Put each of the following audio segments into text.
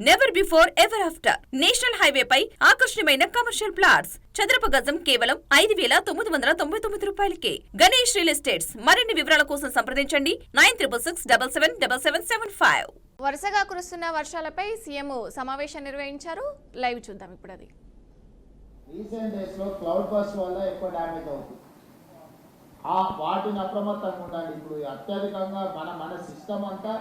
Never before ever after national highway పై ఆకర్షణీయమైన commercial plots చదరపు గజం కేవలం 5,999 రూపాయలకే. Ganesh real estates. మరిన్ని వివరాల కోసం సంప్రదించండి 9366777775. వరుసగా కురుస్తున్న వర్షాలపై సీఎం సమావేశం నిర్వహించారు. లైవ్ చూద్దాం ఇప్పుడు. అది రీసెంట్ డేస్ లో క్లౌడ్ బస్ట్ వల్ల ఎక్కువ డ్యామేజ్ అవుతుంది. వాటిని అప్రమత్తంగా ఉండాలి. ఇప్పుడు అత్యధికంగా మన సిస్టమ్ అంతా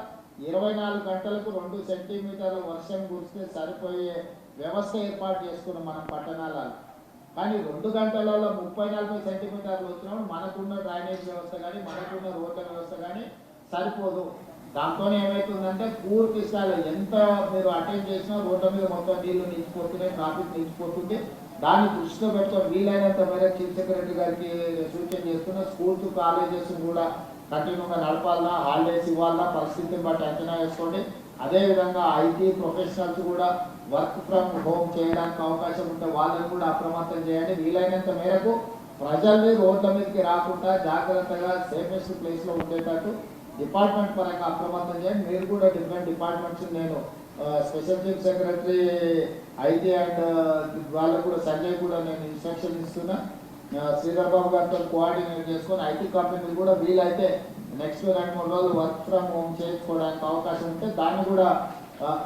24 గంటలకు 2 సెంటీమీటర్ల వర్షం కురిస్తే సరిపోయే వ్యవస్థ ఏర్పాటు చేసుకున్నాం మనం పట్టణాలలో. కానీ 2 గంటలలో 30-40 సెంటీమీటర్లు వచ్చినప్పుడు మనకున్న డ్రైనేజ్ వ్యవస్థ కానీ మనకున్న రోడ్ల వ్యవస్థ కానీ సరిపోదు. దాంతో ఏమవుతుందంటే పూర్తి స్థాయిలో ఎంత మీరు అటెండ్ చేసినా రోడ్ల మీద మొత్తం నీళ్లు నిలిచిపోతున్నాయి, ట్రాఫిక్ నిలిచిపోతుంది. దాన్ని దృష్టిలో పెట్టుకొని వీలైనంత మేరకు చీఫ్ సెక్రటరీ గారికి సూచన చేస్తున్న స్కూల్స్ కాలేజెస్ కూడా కంటిన్యూగా నడపాలన్నా, హాలిడేస్ ఇవ్వాలన్నా పరిస్థితిని బట్టి అంచనా వేసుకోండి. అదేవిధంగా ఐటీ ప్రొఫెషనల్స్ కూడా వర్క్ ఫ్రమ్ హోమ్ చేయడానికి అవకాశం ఉంటే వాళ్ళని కూడా అప్రమత్తం చేయండి. వీలైనంత మేరకు ప్రజల్ని రోడ్ల మీదకి రాకుండా జాగ్రత్తగా సేఫెస్ట్ ప్లేస్లో ఉండేటట్టు డిపార్ట్మెంట్ పరంగా అప్రమత్తం చేయండి. మీరు కూడా డిఫరెంట్ డిపార్ట్మెంట్స్ నేను special chief secretary IT and వాళ్ళకు కూడా సంజయ్ కూడా నేను ఇన్స్ట్రక్షన్ ఇస్తున్నా. శ్రీధర్ బాబు గారితో కోఆర్డినేట్ చేసుకొని ఐటీ కంపెనీలు కూడా వీలైతే నెక్స్ట్ 2-3 రోజులు వర్క్ ఫ్రమ్ హోమ్ చేసుకోవడానికి అవకాశం ఉంటే దాన్ని కూడా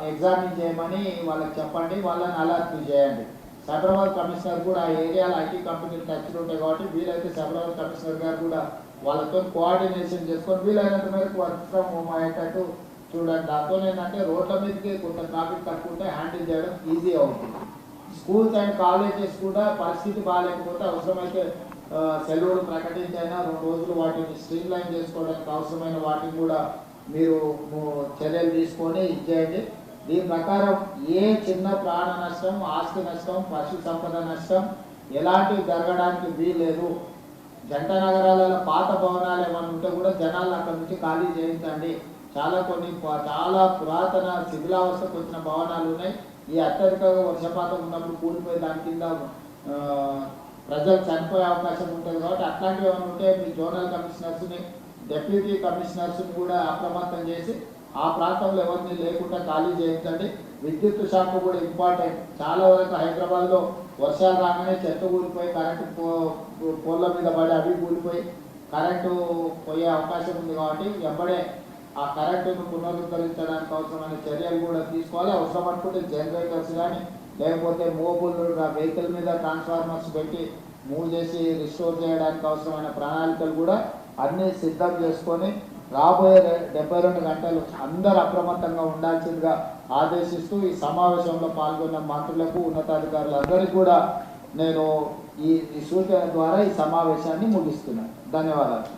ఎగ్జామిన్ చేయమని వాళ్ళకి చెప్పండి, వాళ్ళని అలర్ట్ చేయండి. సైబరాబాద్ కమిషనర్ కూడా ఆ ఏరియాలో ఐటీ కంపెనీలు టచ్లు ఉంటాయి కాబట్టి వీలైతే సైబరాబాద్ కమిషనర్ గారు కూడా వాళ్ళతో కోఆర్డినేషన్ చేసుకొని వీలైనంత మేరకు వర్క్ ఫ్రమ్ హోమ్ అయ్యేటట్టు చూడండి. దాంతో ఏంటంటే రోడ్ల మీదకి కొంత ట్రాఫిక్ తక్కువ ఉంటే హ్యాండిల్ చేయడం ఈజీ అవుతుంది. స్కూల్స్ అండ్ కాలేజెస్ కూడా పరిస్థితి బాగాలేకపోతే అవసరమైతే సెలవులు ప్రకటించైనా 2 రోజులు వాటిని స్ట్రీమ్ లైన్ చేసుకోవడానికి అవసరమైన వాటిని కూడా మీరు చర్యలు తీసుకొని ఇచ్చేయండి. దీని ప్రకారం ఏ చిన్న ప్రాణ నష్టం, ఆస్తి నష్టం, పశు సంపద నష్టం ఎలాంటివి జరగడానికి వీల్లేదు. జంట నగరాలలో పాత భవనాలు ఏమైనా ఉంటే కూడా జనాలను అక్కడి నుంచి ఖాళీ చేయించండి. చాలా పురాతన శిథిలావస్థకు వచ్చిన భవనాలు ఉన్నాయి. ఈ అత్యధికంగా వర్షపాతం ఉన్నప్పుడు కూలిపోయి దాని కింద ప్రజలు చనిపోయే అవకాశం ఉంటుంది కాబట్టి అట్లాంటివి ఏమైనా ఉంటే మీ జోనల్ కమిషనర్స్ని, డెప్యూటీ కమిషనర్స్ని కూడా అప్రమత్తం చేసి ఆ ప్రాంతంలో ఎవరిని లేకుండా ఖాళీ చేయించండి. విద్యుత్ శాఖ కూడా ఇంపార్టెంట్. చాలా వరకు హైదరాబాద్లో వర్షాలు రాగానే చెత్త కూలిపోయి కరెంటు పోల్ల మీద పడి అవి కూలిపోయి కరెంటు పోయే అవకాశం ఉంది కాబట్టి వెంబడే ఆ కరెంటును పునరుద్ధరించడానికి అవసరమైన చర్యలు కూడా తీసుకోవాలి. అవసరం అనుకుంటే జనరేటర్స్ కానీ లేకపోతే మూవబుల్ వెహికల్ మీద ట్రాన్స్ఫార్మర్స్ పెట్టి మూవ్ చేసి రిస్టోర్ చేయడానికి అవసరమైన ప్రణాళికలు కూడా అన్నీ సిద్ధం చేసుకొని రాబోయే 72 గంటలు అందరూ అప్రమత్తంగా ఉండాల్సిందిగా ఆదేశిస్తూ ఈ సమావేశంలో పాల్గొన్న మంత్రులకు, ఉన్నతాధికారులందరికీ కూడా నేను ఈ సూచన ద్వారా ఈ సమావేశాన్ని ముగిస్తున్నాను. ధన్యవాదాలు.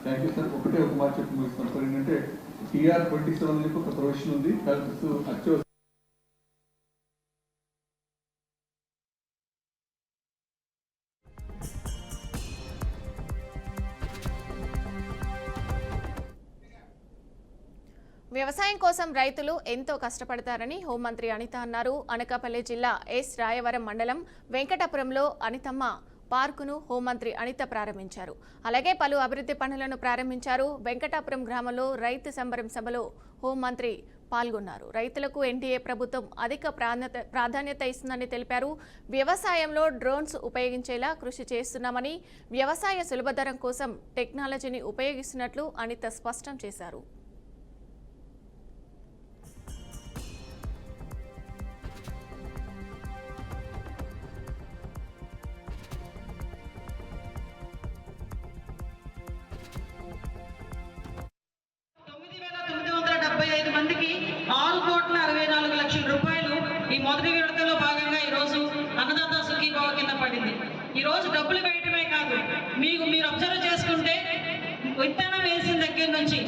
Thank you sir. ఒకటే ఒక మాట చెప్పి ముగిస్తాను సార్. ఏంటంటే TR27 చెప్పి ఒక ప్రొవిజన్ ఉంది. అత్యవసర వ్యవసాయం కోసం రైతులు ఎంతో కష్టపడతారని హోంమంత్రి అనిత అన్నారు. అనకాపల్లి జిల్లా ఎస్ రాయవరం మండలం వెంకటాపురంలో అనితమ్మ పార్కును హోంమంత్రి అనిత ప్రారంభించారు. అలాగే పలు అభివృద్ధి పనులను ప్రారంభించారు. వెంకటాపురం గ్రామంలో రైతు సంబరం సభలో హోంమంత్రి పాల్గొన్నారు. రైతులకు ఎన్డీఏ ప్రభుత్వం అధిక ప్రాధాన్యత ఇస్తుందని తెలిపారు. వ్యవసాయంలో డ్రోన్స్ ఉపయోగించేలా కృషి చేస్తున్నామని, వ్యవసాయ సులభతరం కోసం టెక్నాలజీని ఉపయోగిస్తున్నట్లు అనిత స్పష్టం చేశారు. మందికి 6,64,00,000 రూపాయలు ఈ మొదటి విడతలో భాగంగా ఈరోజు అన్నదాత సుఖీభావ కింద పడింది. ఈరోజు డబ్బులు వేయటమే కాదు, మీరు అబ్జర్వ్ చేసుకుంటే విత్తనం వేసిన దగ్గర నుంచి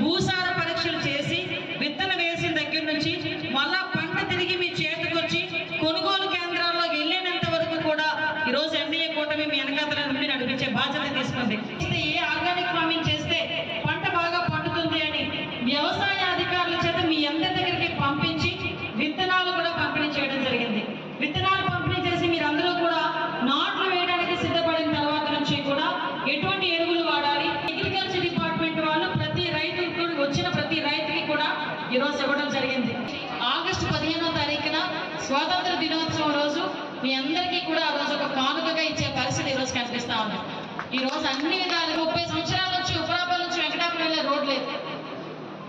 భూసార పరీక్షలు చేసి విత్తనం వేసిన దగ్గర నుంచి మళ్ళా పంట తిరిగి మీ చేతికొచ్చి కొనుగోలు కేంద్రాల్లో వెళ్ళేంత వరకు కూడా ఈరోజు ఎన్డీఏ కూటమి మీ వెనకాతల నుండి నడిపించే బాధ్యత తీసుకుంది. ఏ ఆర్గానిక్ ఫార్మింగ్ చేస్తే పంట బాగా పండుతుంది అని వ్యవసాయ అధికారుల చేత మీ అందరి దగ్గరికి పంపించి విత్తనాలు కూడా పంపిణీ చేయడం జరిగింది. విత్తనాలు పంపిణీ చేసి మీరందరూ కూడా నాట్లు వేయడానికి సిద్ధపడిన తర్వాత నుంచి కూడా ఎటువంటి ఎరువులు వాడాలి, అగ్రికల్చర్ డిపార్ట్మెంట్ వాళ్ళు ప్రతి రైతుకి వచ్చిన ప్రతి రైతుకి కూడా ఈరోజు ఇవ్వడం జరిగింది. ఆగస్టు 15 స్వాతంత్ర దినోత్సవం రోజు మీ అందరికీ కూడా ఆ రోజు ఒక కానుకగా ఇచ్చే పరిస్థితి ఈరోజు కనిపిస్తా ఉంది. ఈ రోజు అన్ని విధాలు 30 సంవత్సరాల నుంచి ఉప్పరాపల్లి నుంచి వెంకటాపురం వెళ్ళే రోడ్ లేదు.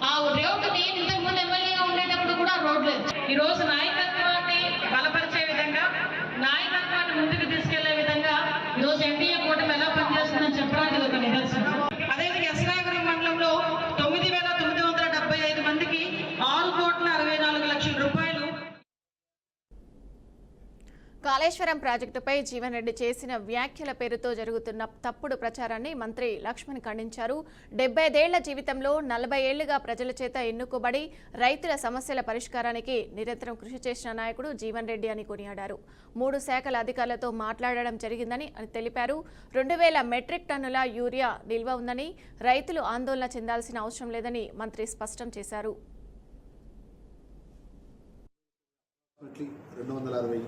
ఆ రోడ్డు నేను ఇంతకు ముందు ఎమ్మెల్యేగా ఉండేటప్పుడు కూడా రోడ్ లేదు. ఈ రోజు నాయకత్వాన్ని బలపరిచే విధంగా, నాయకత్వాన్ని ముందుకు తీసుకెళ్లే విధంగా ఈ రోజు ఎన్డీఏ కూటమి ఎలా పనిచేస్తుందని చెప్పడానికి ఒక నిదర్శనం. అదేవిధంగా ఎస్రాయపురం మండలంలో 9,975 మందికి 6,64,00,000 రూపాయలు. కాళేశ్వరం ప్రాజెక్టుపై జీవన్ రెడ్డి చేసిన వ్యాఖ్యల పేరుతో జరుగుతున్న తప్పుడు ప్రచారాన్ని మంత్రి లక్ష్మణ్ ఖండించారు. 75 ఏళ్ల జీవితంలో 40 ఏళ్లుగా ప్రజల చేత ఎన్నుకోబడి రైతుల సమస్యల పరిష్కారానికి నిరంతరం కృషి చేసిన నాయకుడు జీవన్ రెడ్డి అని కొనియాడారు. 3 శాఖల అధికారులతో మాట్లాడడం జరిగిందని తెలిపారు. 2000 మెట్రిక్ టన్నుల యూరియా నిల్వ ఉందని, రైతులు ఆందోళన చెందాల్సిన అవసరం లేదని మంత్రి స్పష్టం చేశారు. 260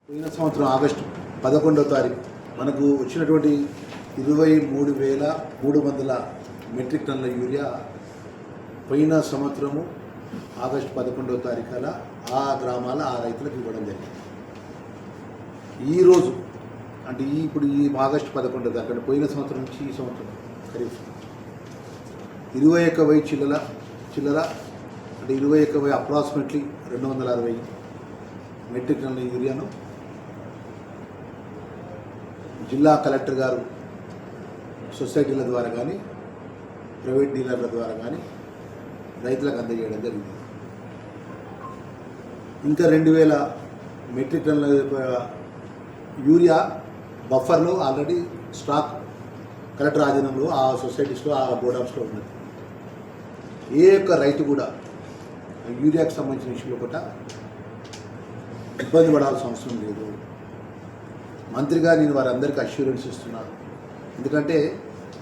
పోయిన సంవత్సరం ఆగస్టు 11వ తారీఖు మనకు వచ్చినటువంటి 23,300 మెట్రిక్ టన్నుల యూరియా పోయిన సంవత్సరము ఆగస్టు 11వ తారీఖున ఆ గ్రామాల ఆ రైతులకు ఇవ్వడం జరిగింది. ఈరోజు అంటే ఇప్పుడు ఈ ఆగస్టు 11వ తారీఖు పోయిన సంవత్సరం నుంచి ఈ సంవత్సరం ఖరీఫ్ 21,000 చిల్లర అంటే 21,000 అప్రాక్సిమేట్లీ 260 మెట్రిక్ టన్నుల యూరియాను జిల్లా కలెక్టర్ గారు సొసైటీల ద్వారా కానీ ప్రైవేట్ డీలర్ల ద్వారా కానీ రైతులకు అందజేయడం జరిగింది. ఇంకా 2,000 మెట్రిక్ టన్నుల యూరియా బఫర్లో ఆల్రెడీ స్టాక్ కలెక్టర్ ఆధీనంలో ఆ సొసైటీస్లో ఆ గోడౌన్స్లో ఉన్నది. ఏ ఒక్క రైతు కూడా యూరియాకు సంబంధించిన విషయంలో కూడా ఇబ్బంది పడాల్సిన అవసరం లేదు. మంత్రిగా నేను వారందరికీ అష్యూరెన్స్ ఇస్తున్నాను. ఎందుకంటే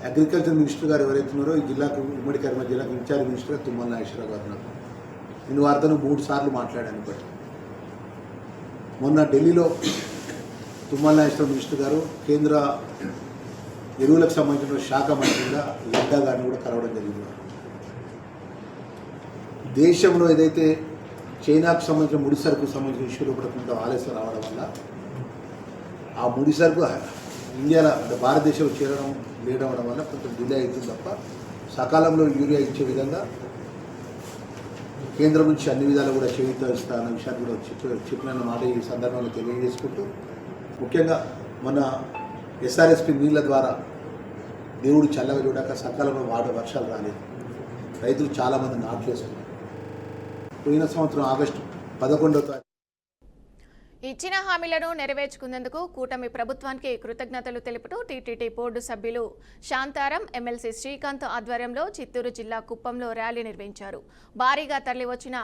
అగ్రికల్చర్ మినిస్టర్ గారు ఎవరైతే ఉన్నారో ఈ జిల్లాకు ఉమ్మడి కరీంనగర్ జిల్లాకు ఇన్ఛార్జ్ మినిస్టర్గా తుమ్మల నాగేశ్వరరావు గారు నాకు నేను వారితో 3 సార్లు మాట్లాడాను. బట్టి మొన్న ఢిల్లీలో తుమ్మల నాగేశ్వరరావు మినిస్టర్ గారు కేంద్ర ఎరువులకు సంబంధించిన శాఖ మంత్రిగా లడ్డా గారిని కూడా కలవడం జరిగింది. దేశంలో ఏదైతే చైనాకు సంబంధించిన ముడి సరుకు సంబంధించిన ఇష్యూలో కూడా కొంత ఆలస్యం రావడం వల్ల ఆ ముడి సరుకు ఇండియాలో అంటే భారతదేశంలో లేడవడం వల్ల కొంచెం డిలే అవుతుంది తప్ప సకాలంలో యూరియా ఇచ్చే విధంగా కేంద్రం నుంచి అన్ని విధాలు కూడా చేయిస్తా అన్న విషయాన్ని కూడా చెప్పిన మాట ఈ సందర్భంలో తెలియజేసుకుంటూ ముఖ్యంగా మన ఎస్ఆర్ఎస్పి నీళ్ళ ద్వారా దేవుడు చల్లగా చూడక సకాలంలో వర్షాలు రాలేదు. రైతులు చాలామంది నాట్లు వేసుకున్నారు. పోయిన సంవత్సరం ఆగస్టు 11వ తారీఖు ఇచ్చిన హామీలను నెరవేర్చుకునేందుకు కూటమి ప్రభుత్వానికి కృతజ్ఞతలు తెలుపుతూ టీటీడీ బోర్డు సభ్యులు శాంతారాం, ఎమ్మెల్సీ శ్రీకాంత్ ఆధ్వర్యంలో చిత్తూరు జిల్లా కుప్పంలో ర్యాలీ నిర్వహించారు. భారీగా తరలివచ్చిన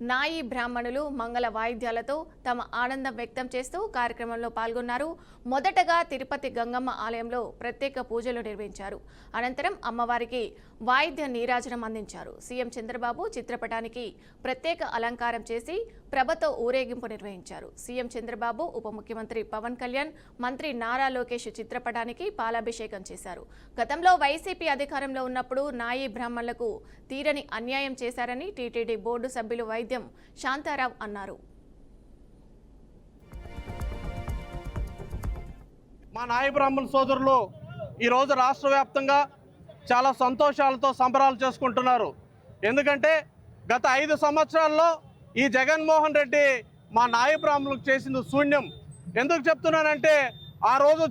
నాయి బ్రాహ్మణులు మంగళ వాయిద్యాలతో తమ ఆనందం వ్యక్తం చేస్తూ కార్యక్రమంలో పాల్గొన్నారు. మొదటగా తిరుపతి గంగమ్మ ఆలయంలో ప్రత్యేక పూజలు నిర్వహించారు. అనంతరం అమ్మవారికి వాయిద్య నీరాజనం అందించారు. సీఎం చంద్రబాబు చిత్రపటానికి ప్రత్యేక అలంకారం చేసి ప్రభతో ఊరేగింపు నిర్వహించారు. సీఎం చంద్రబాబు, ఉప ముఖ్యమంత్రి పవన్ కళ్యాణ్, మంత్రి నారా లోకేష్ చిత్రపటానికి పాలాభిషేకం చేశారు. గతంలో వైసీపీ అధికారంలో ఉన్నప్పుడు నాయి బ్రాహ్మణులకు తీరని అన్యాయం చేశారని టీటీడీ బోర్డు సభ్యులు వైద్యం శాంతారావు అన్నారు. మా నాయి బ్రాహ్మణ సోదరులు ఈరోజు రాష్ట్ర వ్యాప్తంగా చాలా సంతోషాలతో సంబరాలు చేసుకుంటున్నారు. ఎందుకంటే గత 5 సంవత్సరాల్లో ఈ జగన్మోహన్ రెడ్డి మా నాయి బ్రాహ్మణులకు చేసింది శూన్యం. ఎందుకు చెప్తున్నానంటే ఆ రోజు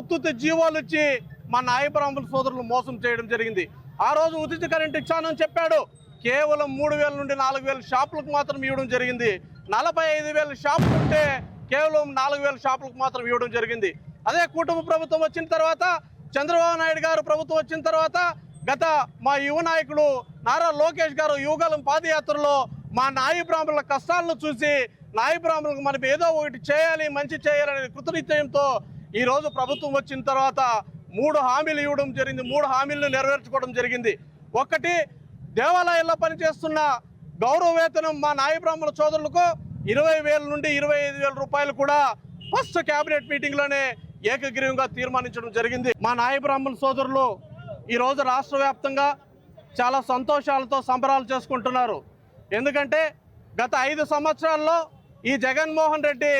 ఉత్తుత్తి జీవోలు ఇచ్చి మా నాయి బ్రాహ్మణ సోదరులు మోసం చేయడం జరిగింది. ఆ రోజు ఉచిత కరెంట్ ఇచ్చానని చెప్పాడు. కేవలం 3,000 నుండి 4,000 షాపులకు మాత్రం ఇవ్వడం జరిగింది. 45,000 షాపులు ఉంటే కేవలం 4,000 షాపులకు మాత్రం ఇవ్వడం జరిగింది. అదే కుటుంబ ప్రభుత్వం వచ్చిన తర్వాత, చంద్రబాబు నాయుడు గారు ప్రభుత్వం వచ్చిన తర్వాత గత మా యువ నాయకుడు నారా లోకేష్ గారు యువగలం పాదయాత్రలో మా నాయి బ్రాహ్మణుల కష్టాలను చూసి నాయి బ్రాహ్మణులకు మనం ఏదో ఒకటి చేయాలి, మంచి చేయాలనే కృతనిశ్చయంతో ఈరోజు ప్రభుత్వం వచ్చిన తర్వాత 3 హామీలు ఇవ్వడం జరిగింది. 3 హామీలను నెరవేర్చుకోవడం జరిగింది. ఒకటి, దేవాలయాల్లో పనిచేస్తున్న గౌరవ వేతనం మా నాయి బ్రాహ్మణ సోదరులకు 20,000 నుండి 25,000 రూపాయలు కూడా ఫస్ట్ కేబినెట్ మీటింగ్లోనే ఏకగ్రీవంగా తీర్మానించడం జరిగింది. మా నాయి బ్రాహ్మణ సోదరులు ఈరోజు రాష్ట్ర వ్యాప్తంగా చాలా సంతోషాలతో సంబరాలు చేసుకుంటున్నారు. ఎందుకంటే గత 5 సంవత్సరాల్లో ఈ జగన్మోహన్ రెడ్డి